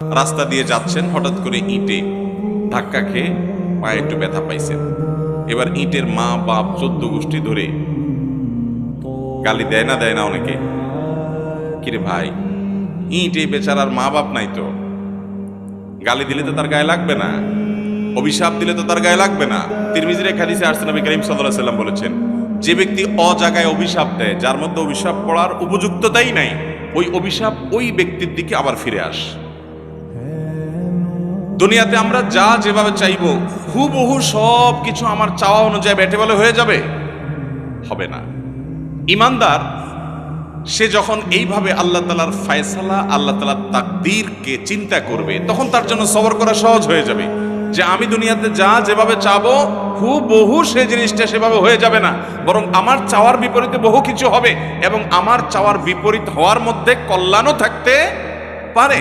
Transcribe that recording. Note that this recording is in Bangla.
রাস্তা দিয়ে যাচ্ছেন, হঠাৎ করে ইটে ধাক্কা খেয়ে পায়ে একটু ব্যথা পাইছেন। এবার ইটের মা বাপ 14 গোষ্ঠী ধরে গালি দেয় না অনেকে, কিরে ভাই, ইটে বেচারার মা বাপ নাই তো, গালি দিলে তো তার গায়ে লাগবে না, অভিশাপ দিলে তো তার গায়ে লাগবে না। তিরমিজির এক হাদিসে আসছে, নবী করিম সাল্লাল্লাহু আলাইহি ওয়াসাল্লাম বলেছেন, যে ব্যক্তি অজাগায় অভিশাপ দেয়, যার মধ্যে অভিশাপ পড়ার উপযুক্ততাই নাই, ওই অভিশাপ ওই ব্যক্তির দিকে আবার ফিরে আসে। দুনিয়াতে আমরা যা যেভাবে চাইবো, হুবহু সব কিছু আমার চাওয়া অনুযায়ী বেটে বলে হয়ে যাবে, হবে না। ইমানদার সে যখন এইভাবে আল্লাহ তাআলার ফয়সালা, আল্লাহ তাআলার তাকদীরকে চিন্তা করবে, তখন তার জন্য সবর করা সহজ হয়ে যাবে। যে আমি দুনিয়াতে যা যেভাবে চাবো, হুবহু সেই জিনিসটা সেভাবে হয়ে যাবে না, বরং আমার চাওয়ার বিপরীতে বহু কিছু হবে, এবং আমার চাওয়ার বিপরীত হওয়ার মধ্যে কল্যাণও থাকতে পারে।